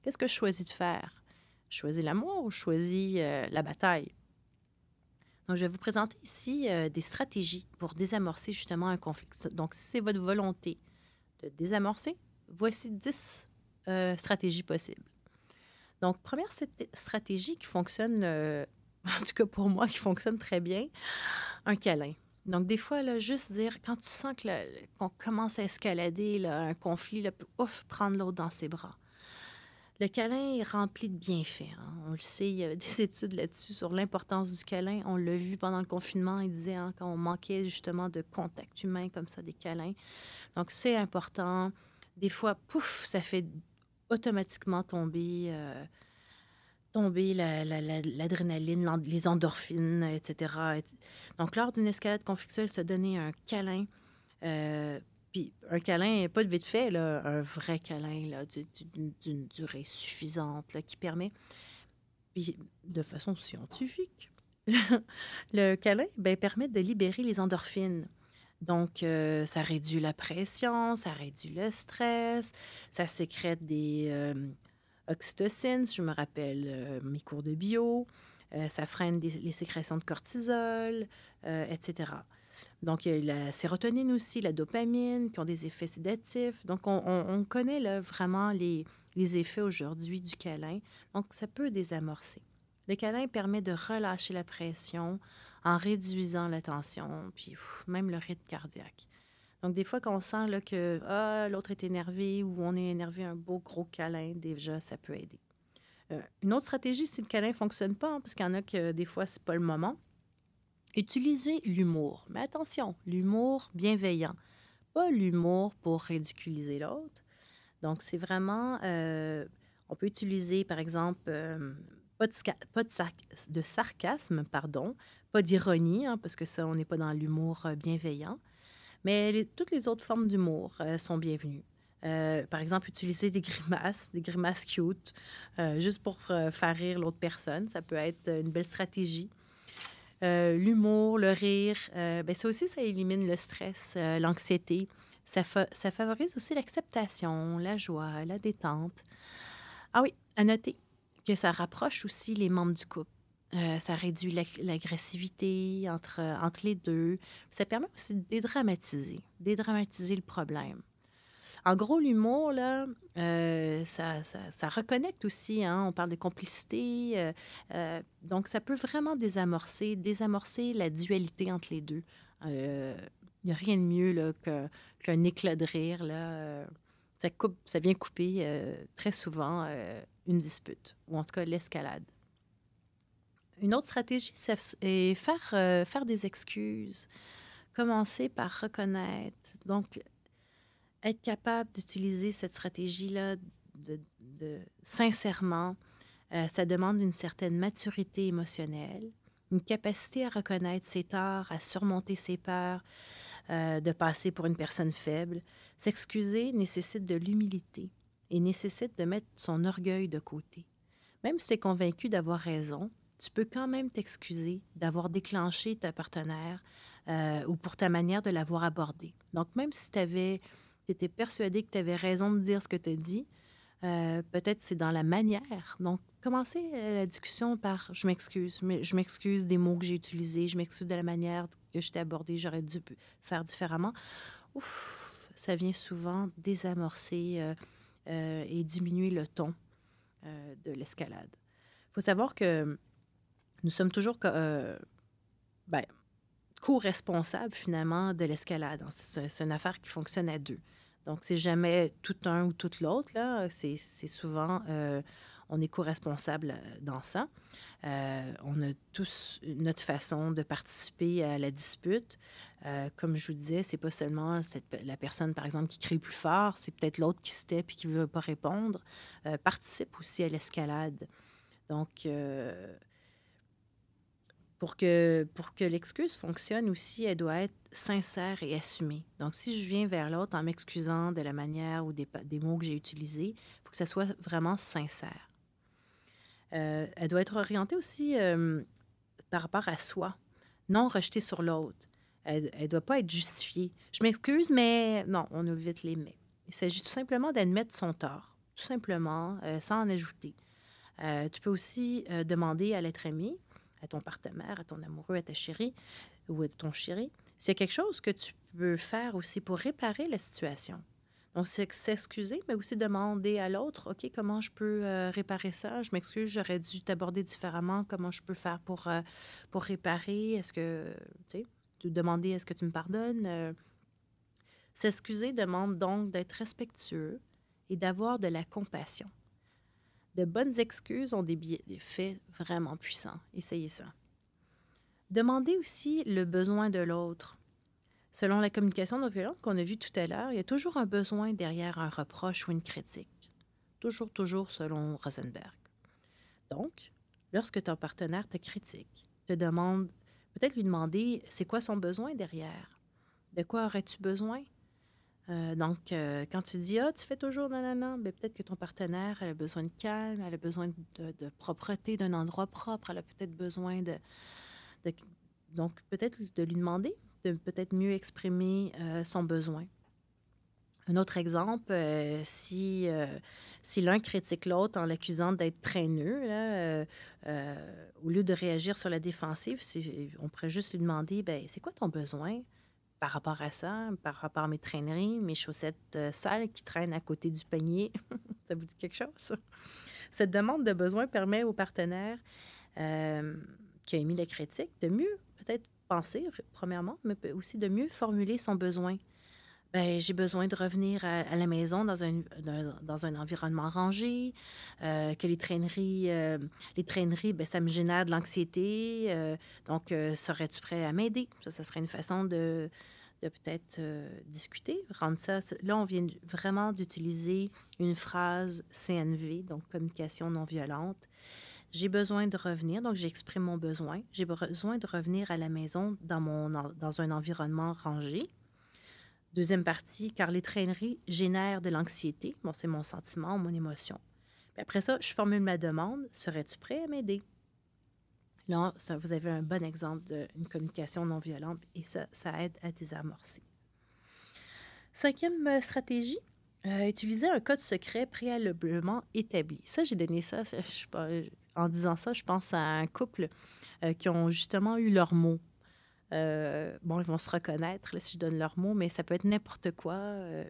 Qu'est-ce que je choisis de faire? Je choisis l'amour ou je choisis la bataille? Donc, je vais vous présenter ici des stratégies pour désamorcer justement un conflit. Donc, si c'est votre volonté de désamorcer, voici 10 stratégies possibles. Donc, première stratégie qui fonctionne, en tout cas pour moi, qui fonctionne très bien, un câlin. Donc, des fois, là, juste dire, quand tu sens qu'on commence à escalader là, un conflit, là, ouf, prendre l'autre dans ses bras. Le câlin est rempli de bienfaits. Hein. On le sait, il y a des études là-dessus sur l'importance du câlin. On l'a vu pendant le confinement, il disait hein, quand on manquait justement de contact humain comme ça, des câlins. Donc, c'est important. Des fois, pouf, ça fait automatiquement tomber l'adrénaline, les endorphines, etc. Donc, lors d'une escalade conflictuelle, se donner un câlin, puis un câlin, pas de vite fait, là, un vrai câlin là, d'une durée suffisante là, qui permet, puis de façon scientifique, le câlin permet de libérer les endorphines. Donc, ça réduit la pression, ça réduit le stress, ça sécrète des oxytocine, si je me rappelle mes cours de bio, ça freine les sécrétions de cortisol, etc. Donc, il y a la sérotonine aussi, la dopamine, qui ont des effets sédatifs. Donc, on connaît là, vraiment les effets aujourd'hui du câlin. Donc, ça peut désamorcer. Le câlin permet de relâcher la pression en réduisant la tension, puis même le rythme cardiaque. Donc, des fois qu'on sent là, que l'autre est énervé ou on est énervé, un beau gros câlin, déjà, ça peut aider. Une autre stratégie, si le câlin ne fonctionne pas, parce qu'il y en a que des fois, ce n'est pas le moment, utilisez l'humour. Mais attention, l'humour bienveillant, pas l'humour pour ridiculiser l'autre. Donc, c'est vraiment, on peut utiliser, par exemple, pas de sarcasme, pardon, pas d'ironie, hein, parce que ça, on n'est pas dans l'humour bienveillant. Mais toutes les autres formes d'humour sont bienvenues. Par exemple, utiliser des grimaces cute, juste pour faire rire l'autre personne. Ça peut être une belle stratégie. L'humour, le rire, ça aussi, ça élimine le stress, l'anxiété. Ça favorise aussi l'acceptation, la joie, la détente. Ah oui, à noter que ça rapproche aussi les membres du couple. Ça réduit l'agressivité entre les deux. Ça permet aussi de dédramatiser le problème. En gros, l'humour, là, ça reconnecte aussi. Hein? On parle de complicité. Donc, ça peut vraiment désamorcer la dualité entre les deux. Il n'y a rien de mieux là, qu'un éclat de rire. Là, ça vient couper très souvent une dispute, ou en tout cas l'escalade. Une autre stratégie, c'est faire des excuses. Commencer par reconnaître. Donc, être capable d'utiliser cette stratégie-là sincèrement, ça demande une certaine maturité émotionnelle, une capacité à reconnaître ses torts, à surmonter ses peurs, de passer pour une personne faible. S'excuser nécessite de l'humilité et nécessite de mettre son orgueil de côté. Même si tu es convaincu d'avoir raison, tu peux quand même t'excuser d'avoir déclenché ta partenaire ou pour ta manière de l'avoir abordée. Donc, même si tu étais persuadé que tu avais raison de dire ce que tu as dit, peut-être c'est dans la manière. Donc, commencez la discussion par « je m'excuse », mais je m'excuse des mots que j'ai utilisés, je m'excuse de la manière que je t'ai abordée, j'aurais dû faire différemment. Ouf, ça vient souvent désamorcer et diminuer le ton de l'escalade. Il faut savoir que nous sommes toujours co-responsables finalement de l'escalade. C'est une affaire qui fonctionne à deux. Donc, c'est jamais tout un ou tout l'autre. Là. C'est souvent, on est co-responsable dans ça. On a tous notre façon de participer à la dispute. Comme je vous disais, c'est pas seulement la personne, par exemple, qui crie le plus fort, c'est peut-être l'autre qui se tait et qui ne veut pas répondre. Participe aussi à l'escalade. Donc, pour que l'excuse fonctionne aussi, elle doit être sincère et assumée. Donc, si je viens vers l'autre en m'excusant de la manière ou des mots que j'ai utilisés, il faut que ça soit vraiment sincère. Elle doit être orientée aussi par rapport à soi, non rejetée sur l'autre. Elle ne doit pas être justifiée. Je m'excuse, mais non, on évite les mais. Il s'agit tout simplement d'admettre son tort, tout simplement, sans en ajouter. Tu peux aussi demander à l'être aimé, à ton partenaire, à ton amoureux, à ta chérie ou à ton chéri, s'il y a quelque chose que tu peux faire aussi pour réparer la situation. Donc, c'est s'excuser, mais aussi demander à l'autre, OK, comment je peux réparer ça? Je m'excuse, j'aurais dû t'aborder différemment. Comment je peux faire pour réparer? Est-ce que, tu sais, demander, est-ce que tu me pardonnes? S'excuser demande donc d'être respectueux et d'avoir de la compassion. De bonnes excuses ont des effets vraiment puissants. Essayez ça. Demandez aussi le besoin de l'autre. Selon la communication non violente qu'on a vue tout à l'heure, il y a toujours un besoin derrière un reproche ou une critique. Toujours, toujours selon Rosenberg. Donc, lorsque ton partenaire te critique, te demande, peut-être lui demander, c'est quoi son besoin derrière? De quoi aurais-tu besoin? Quand tu dis, ah, tu fais toujours nanana, bien, peut-être que ton partenaire, elle a besoin de calme, elle a besoin de propreté, d'un endroit propre, elle a peut-être besoin de- donc, peut-être de lui demander de peut-être mieux exprimer son besoin. Un autre exemple, si l'un critique l'autre en l'accusant d'être traîneux, là, au lieu de réagir sur la défensive, on pourrait juste lui demander, ben, c'est quoi ton besoin par rapport à ça, par rapport à mes traîneries, mes chaussettes sales qui traînent à côté du panier? Ça vous dit quelque chose, ça? Cette demande de besoin permet au partenaire euh, qui a émis la critique de mieux peut-être penser, premièrement, mais aussi de mieux formuler son besoin. Ben, j'ai besoin de revenir à la maison dans un environnement rangé, que les traîneries, ben, ça me génère de l'anxiété. Serais-tu prêt à m'aider? Ça serait une façon de peut-être discuter, rendre ça. Là, on vient vraiment d'utiliser une phrase CNV, donc communication non violente. J'ai besoin de revenir, donc j'exprime mon besoin. J'ai besoin de revenir à la maison dans un environnement rangé. Deuxième partie, car les traîneries génèrent de l'anxiété. Bon, c'est mon sentiment, mon émotion. Puis après ça, je formule ma demande. Serais-tu prêt à m'aider? Là, vous avez un bon exemple d'une communication non violente et ça aide à désamorcer. Cinquième stratégie, utiliser un code secret préalablement établi. Ça, j'ai donné ça, en disant ça, je pense à un couple qui ont justement eu leurs mots. Ils vont se reconnaître là, si je donne leurs mots, mais ça peut être n'importe quoi.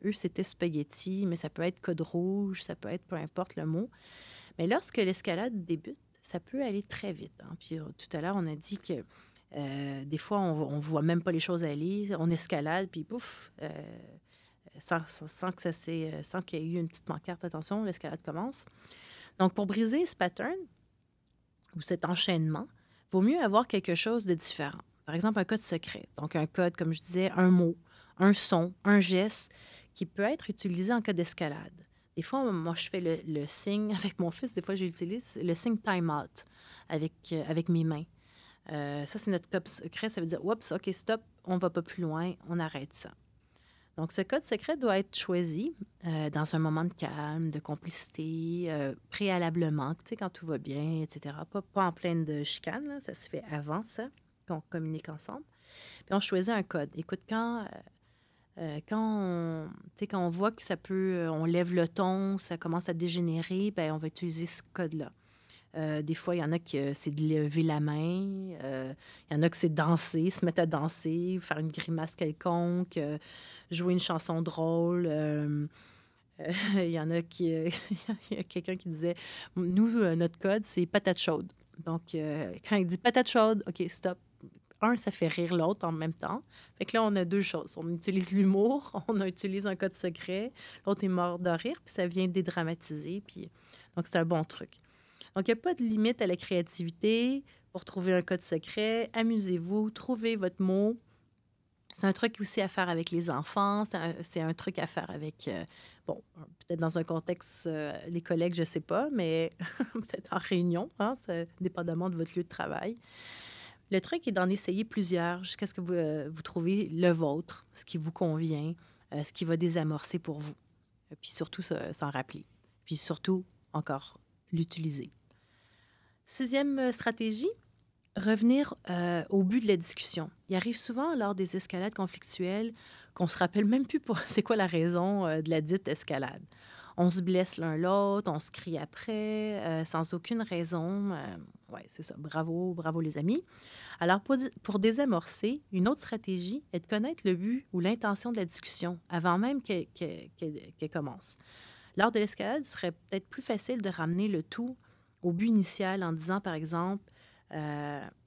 Eux, c'était spaghetti, mais ça peut être code rouge, ça peut être peu importe le mot. Mais lorsque l'escalade débute, ça peut aller très vite. Hein. Puis tout à l'heure, on a dit que des fois, on ne voit même pas les choses aller. On escalade, puis pouf, sans qu'il y ait eu une petite pancarte, attention, l'escalade commence. Donc, pour briser ce pattern ou cet enchaînement, il vaut mieux avoir quelque chose de différent. Par exemple, un code secret. Donc, un code, comme je disais, un mot, un son, un geste qui peut être utilisé en cas d'escalade. Des fois, moi, je fais le signe avec mon fils. Des fois, j'utilise le signe time out avec mes mains. Ça, c'est notre code secret. Ça veut dire, oups, OK, stop, on ne va pas plus loin, on arrête ça. Donc, ce code secret doit être choisi dans un moment de calme, de complicité, préalablement, tu sais, quand tout va bien, etc. Pas en pleine de chicane, là, ça se fait avant ça, qu'on communique ensemble. Puis on choisit un code. Écoute, quand on voit que ça peut, on lève le ton, ça commence à dégénérer, bien, on va utiliser ce code-là. Des fois, il y en a que c'est de lever la main, il y en a que c'est danser, se mettre à danser, faire une grimace quelconque, jouer une chanson drôle. Il y en a qui... il y a quelqu'un qui disait, nous, notre code, c'est patate chaude. Donc, quand il dit patate chaude, OK, stop. Un, ça fait rire l'autre en même temps. Fait que là, on a deux choses. On utilise l'humour, on utilise un code secret, l'autre est mort de rire, puis ça vient dédramatiser. Puis... Donc, c'est un bon truc. Donc, il n'y a pas de limite à la créativité pour trouver un code secret. Amusez-vous, trouvez votre mot. C'est un truc aussi à faire avec les enfants. C'est un truc à faire avec, peut-être dans un contexte, les collègues, je ne sais pas, mais peut-être en réunion, hein, dépendamment de votre lieu de travail. Le truc est d'en essayer plusieurs jusqu'à ce que vous trouviez le vôtre, ce qui vous convient, ce qui va désamorcer pour vous. Puis surtout, s'en rappeler. Puis surtout, encore, l'utiliser. Sixième stratégie, revenir au but de la discussion. Il arrive souvent lors des escalades conflictuelles qu'on ne se rappelle même plus c'est quoi la raison de la dite escalade. On se blesse l'un l'autre, on se crie après, sans aucune raison. Oui, c'est ça. Bravo, bravo les amis. Alors, pour désamorcer, une autre stratégie est de connaître le but ou l'intention de la discussion avant même qu'elle commence. Lors de l'escalade, il serait peut-être plus facile de ramener le tout au but initial en disant, par exemple,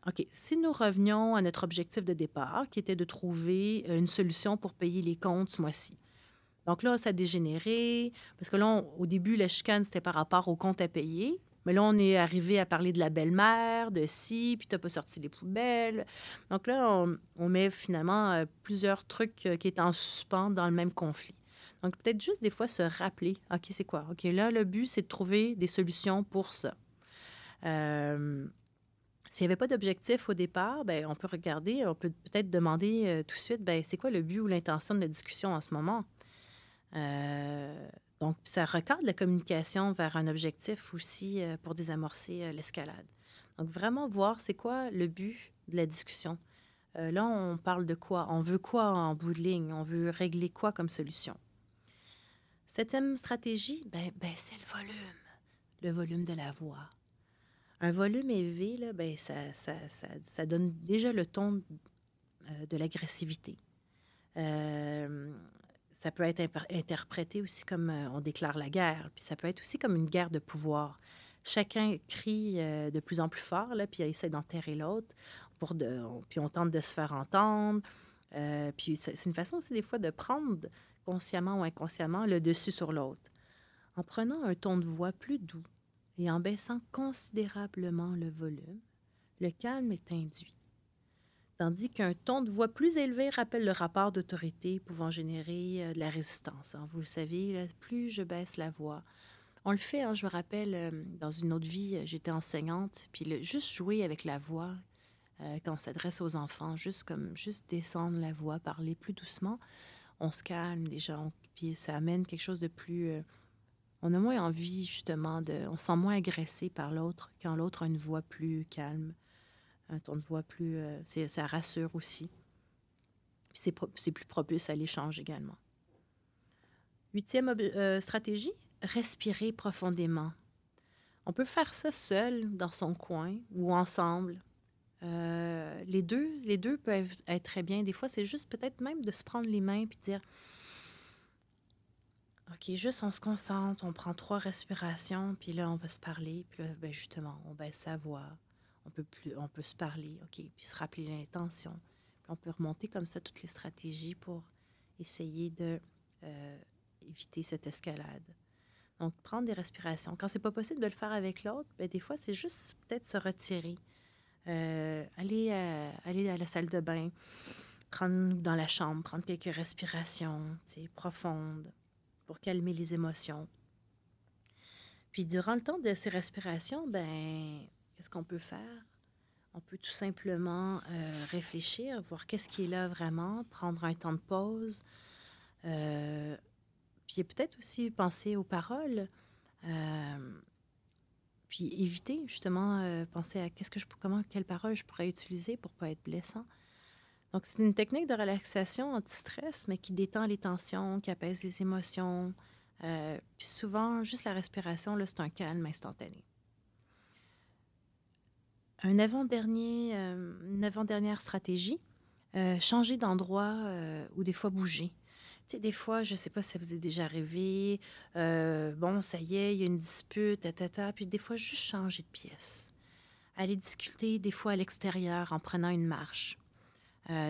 OK, si nous revenions à notre objectif de départ, qui était de trouver une solution pour payer les comptes ce mois-ci. Donc là, ça a dégénéré, parce que là, au début, la chicane, c'était par rapport aux comptes à payer. Mais là, on est arrivé à parler de la belle-mère, de ci, puis tu n'as pas sorti les poubelles. Donc là, on met finalement plusieurs trucs qui étaient en suspens dans le même conflit. Donc, peut-être juste des fois se rappeler, OK, c'est quoi? OK, là, le but, c'est de trouver des solutions pour ça. Euh, S'il n'y avait pas d'objectif au départ, ben, on peut regarder, on peut peut-être demander tout de suite, ben, c'est quoi le but ou l'intention de la discussion en ce moment? Euh, donc, ça recadre la communication vers un objectif aussi pour désamorcer l'escalade. Donc, vraiment voir c'est quoi le but de la discussion. Là, on parle de quoi? On veut quoi en bout de ligne? On veut régler quoi comme solution? Septième stratégie, c'est le volume de la voix. Un volume élevé, là, ça donne déjà le ton de l'agressivité. Euh, Ça peut être interprété aussi comme on déclare la guerre, puis ça peut être aussi comme une guerre de pouvoir. Chacun crie de plus en plus fort, là, puis essaie d'enterrer l'autre, puis on tente de se faire entendre. Puis c'est une façon aussi des fois de prendre consciemment ou inconsciemment le dessus sur l'autre. En prenant un ton de voix plus doux et en baissant considérablement le volume, le calme est induit. Tandis qu'un ton de voix plus élevé rappelle le rapport d'autorité pouvant générer de la résistance. Hein. Vous le savez, là, plus je baisse la voix. On le fait, hein, je me rappelle, dans une autre vie, j'étais enseignante, puis juste jouer avec la voix quand on s'adresse aux enfants, juste descendre la voix, parler plus doucement, on se calme déjà, puis ça amène quelque chose de plus... on a moins envie, justement, on se sent moins agressé par l'autre quand l'autre a une voix plus calme, un ton de voix plus... ça rassure aussi. C'est plus propice à l'échange également. Huitième stratégie, respirer profondément. On peut faire ça seul, dans son coin, ou ensemble. Les deux peuvent être très bien. Des fois, c'est juste peut-être même de se prendre les mains puis de dire OK, juste on se concentre, on prend 3 respirations, puis là, on va se parler. Puis là, ben justement, on baisse sa voix. On peut se parler, OK, puis se rappeler l'intention. Puis on peut remonter comme ça toutes les stratégies pour essayer de éviter cette escalade. Donc, prendre des respirations. Quand c'est pas possible de le faire avec l'autre, ben, des fois, c'est juste peut-être se retirer. Aller à la salle de bain, prendre dans la chambre, prendre quelques respirations profondes pour calmer les émotions. Puis durant le temps de ces respirations, ben qu'est-ce qu'on peut faire? On peut tout simplement réfléchir, voir qu'est-ce qui est là vraiment, prendre un temps de pause. Euh, Puis peut-être aussi penser aux paroles. Euh, Puis éviter justement, penser à quelle parole je pourrais utiliser pour ne pas être blessant. Donc, c'est une technique de relaxation anti-stress, mais qui détend les tensions, qui apaise les émotions. Puis souvent, juste la respiration, là, c'est un calme instantané. Une avant-dernière stratégie, changer d'endroit ou des fois bouger. Tu sais, des fois, je ne sais pas si ça vous est déjà arrivé, bon, ça y est, il y a une dispute, puis des fois, juste changer de pièce. Aller discuter des fois à l'extérieur en prenant une marche.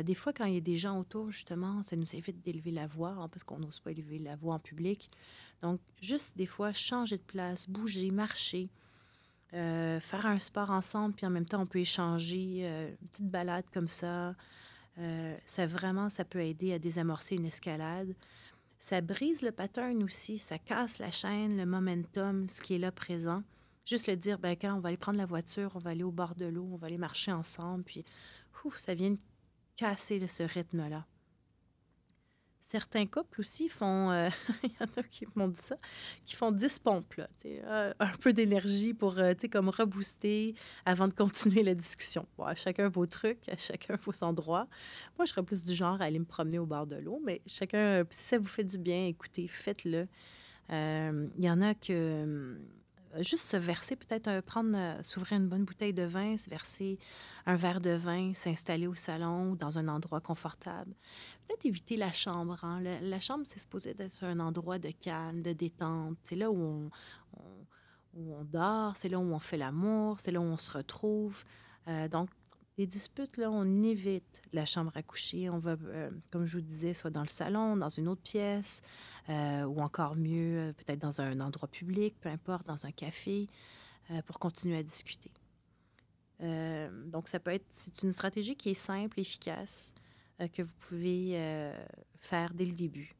Des fois, quand il y a des gens autour, justement, ça nous évite d'élever la voix, hein, parce qu'on n'ose pas élever la voix en public. Donc, juste des fois, changer de place, bouger, marcher, faire un sport ensemble, puis en même temps, on peut échanger, une petite balade comme ça. Ça peut aider à désamorcer une escalade. Ça brise le pattern aussi, ça casse la chaîne, le momentum, ce qui est là présent. Juste le dire, ben quand on va aller prendre la voiture, on va aller au bord de l'eau, on va aller marcher ensemble, puis ça vient casser ce rythme-là. Certains couples aussi font, il y en a qui m'ont dit ça, qui font 10 pompes, là, un peu d'énergie pour comme rebooster avant de continuer la discussion. Bon, à chacun vos trucs, à chacun vos endroits. Moi, je serais plus du genre à aller me promener au bord de l'eau, mais chacun, si ça vous fait du bien, écoutez, faites-le. Il y en a que juste se verser, peut-être s'ouvrir une bonne bouteille de vin, se verser un verre de vin, s'installer au salon ou dans un endroit confortable. Peut-être éviter la chambre. Hein. La chambre, c'est supposé être un endroit de calme, de détente. C'est là où on dort, c'est là où on fait l'amour, c'est là où on se retrouve. Donc, les disputes, là, on évite la chambre à coucher. On va, comme je vous disais, soit dans le salon, dans une autre pièce, ou encore mieux, peut-être dans un endroit public, peu importe, dans un café, pour continuer à discuter. Donc, c'est une stratégie qui est simple, efficace, que vous pouvez faire dès le début.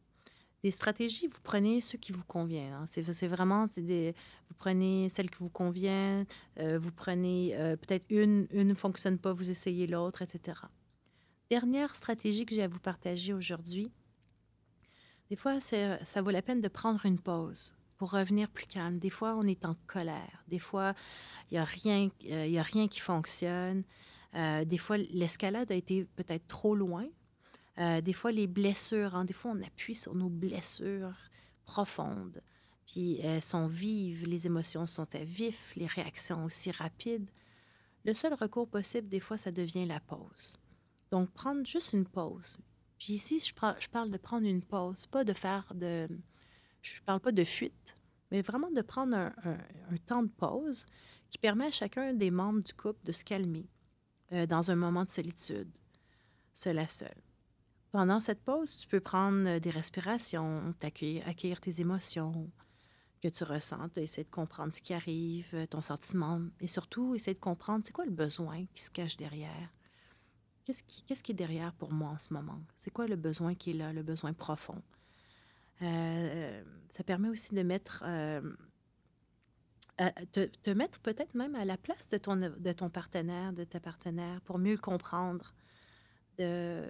Des stratégies, vous prenez ceux qui vous conviennent. Hein. C'est vraiment, vous prenez celles qui vous conviennent, vous prenez peut-être une ne fonctionne pas, vous essayez l'autre, etc. Dernière stratégie que j'ai à vous partager aujourd'hui, des fois, ça vaut la peine de prendre une pause pour revenir plus calme. Des fois, on est en colère. Des fois, il n'y a rien, y a rien qui fonctionne. Des fois, l'escalade a été peut-être trop loin. Des fois, les blessures, hein, des fois, on appuie sur nos blessures profondes. Puis elles sont vives, les émotions sont à vif, les réactions aussi rapides. Le seul recours possible, des fois, ça devient la pause. Donc, prendre juste une pause. Puis ici, je parle de prendre une pause, pas de faire de... Je parle pas de fuite, mais vraiment de prendre un temps de pause qui permet à chacun des membres du couple de se calmer dans un moment de solitude, seul à seul. Pendant cette pause, tu peux prendre des respirations, accueillir tes émotions que tu ressens, essayer de comprendre ce qui arrive, ton sentiment, et surtout essayer de comprendre c'est quoi le besoin qui se cache derrière. Qu'est-ce qui est derrière pour moi en ce moment? C'est quoi le besoin qui est là, le besoin profond? Ça permet aussi de mettre, te mettre peut-être même à la place de ton partenaire, de ta partenaire, pour mieux le comprendre, de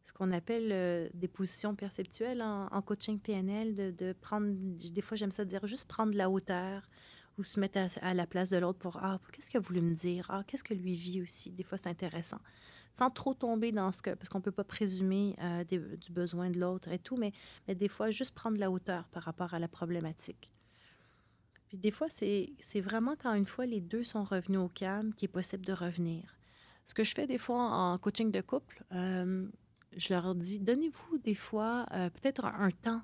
ce qu'on appelle des positions perceptuelles en coaching PNL, de prendre, des fois j'aime ça dire, juste prendre de la hauteur ou se mettre à la place de l'autre pour, qu'est-ce qu'il a voulu me dire? Qu'est-ce que lui vit aussi? Des fois, c'est intéressant. Sans trop tomber dans ce que, parce qu'on ne peut pas présumer du besoin de l'autre et tout, mais des fois, juste prendre de la hauteur par rapport à la problématique. Puis des fois, c'est vraiment quand une fois les deux sont revenus au calme qu'il est possible de revenir. Ce que je fais des fois en coaching de couple, je leur dis, donnez-vous des fois peut-être un temps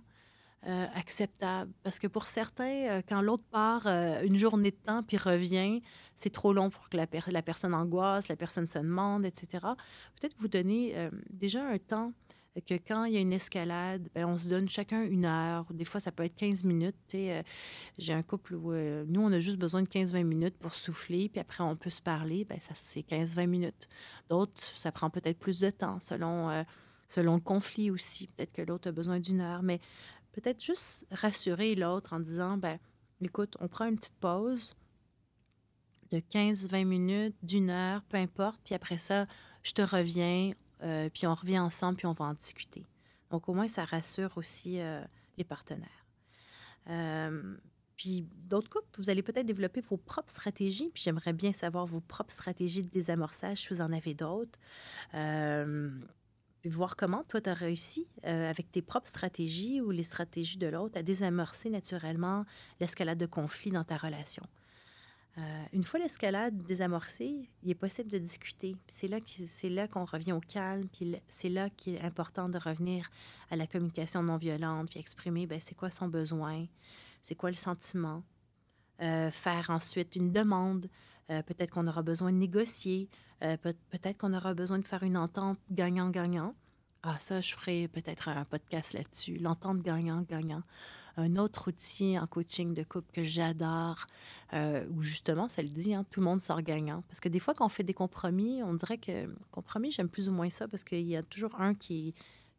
acceptable. Parce que pour certains, quand l'autre part une journée de temps puis revient, c'est trop long pour que la personne angoisse, la personne se demande, etc. Peut-être vous donner déjà un temps que quand il y a une escalade, ben, on se donne chacun une heure. Des fois, ça peut être 15 minutes. J'ai un couple où nous, on a juste besoin de 15-20 minutes pour souffler, puis après, on peut se parler. Ben, ça, c'est 15-20 minutes. D'autres, ça prend peut-être plus de temps selon le conflit aussi. Peut-être que l'autre a besoin d'une heure. Mais peut-être juste rassurer l'autre en disant, ben, écoute, on prend une petite pause de 15-20 minutes, d'une heure, peu importe, puis après ça, je te reviens, puis on revient ensemble, puis on va en discuter. Donc, au moins, ça rassure aussi les partenaires. Puis, d'autres couples, vous allez peut-être développer vos propres stratégies, puis j'aimerais bien savoir vos propres stratégies de désamorçage, si vous en avez d'autres. Puis voir comment toi, tu as réussi avec tes propres stratégies ou les stratégies de l'autre à désamorcer naturellement l'escalade de conflit dans ta relation. Une fois l'escalade désamorcée, il est possible de discuter. C'est là qu'on revient au calme, puis c'est là qu'il est important de revenir à la communication non violente, puis exprimer ben, c'est quoi son besoin, c'est quoi le sentiment. Faire ensuite une demande. Peut-être qu'on aura besoin de négocier. Peut-être qu'on aura besoin de faire une entente gagnant-gagnant. Ah, ça, je ferai peut-être un podcast là-dessus. L'entente gagnant-gagnant. Un autre outil en coaching de couple que j'adore, où justement, ça le dit, hein, tout le monde sort gagnant. Parce que des fois, quand on fait des compromis, on dirait que compromis, j'aime plus ou moins ça parce qu'il y a toujours un qui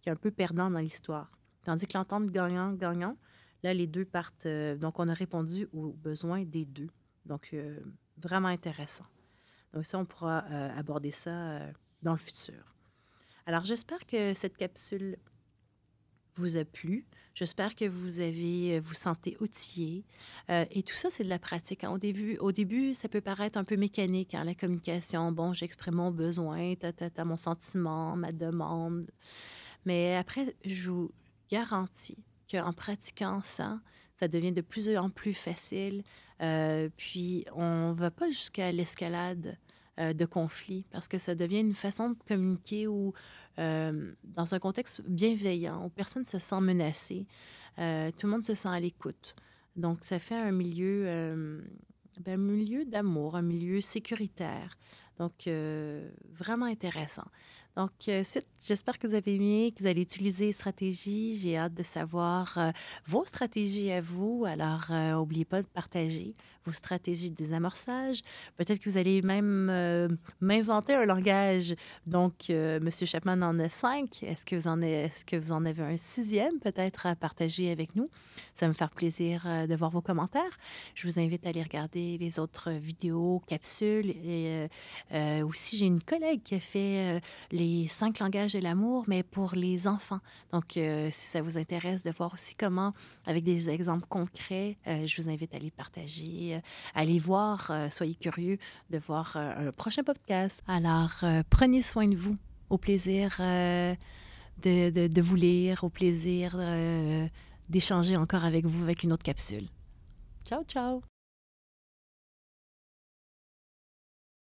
est un peu perdant dans l'histoire. Tandis que l'entente gagnant-gagnant, là, les deux partent. Donc, on a répondu aux besoins des deux. Donc, vraiment intéressant. Donc, ça, on pourra aborder ça dans le futur. Alors, j'espère que cette capsule vous a plu. J'espère que vous sentez outillé. Et tout ça, c'est de la pratique. Hein. Au début, ça peut paraître un peu mécanique, hein, la communication. Bon, j'exprime mon besoin, mon sentiment, ma demande. Mais après, je vous garantis qu'en pratiquant ça, ça devient de plus en plus facile. Puis, on ne va pas jusqu'à l'escalade de conflit parce que ça devient une façon de communiquer où, dans un contexte bienveillant, où personne ne se sent menacé, tout le monde se sent à l'écoute. Donc, ça fait un milieu d'amour, un milieu sécuritaire. Donc, vraiment intéressant. Donc, suite, j'espère que vous avez aimé, que vous allez utiliser les stratégies. J'ai hâte de savoir vos stratégies à vous. Alors, n'oubliez pas de partager vos stratégies de désamorçage. Peut-être que vous allez même m'inventer un langage. Donc, M. Chapman en a 5. Est-ce que vous en avez un 6e peut-être à partager avec nous? Ça va me faire plaisir de voir vos commentaires. Je vous invite à aller regarder les autres vidéos, capsules. Et aussi, j'ai une collègue qui a fait les 5 langages de l'amour, mais pour les enfants. Donc, si ça vous intéresse de voir aussi comment, avec des exemples concrets, je vous invite à les partager, à les voir. Soyez curieux de voir un prochain podcast. Alors, prenez soin de vous. Au plaisir de vous lire, au plaisir d'échanger encore avec vous avec une autre capsule. Ciao, ciao!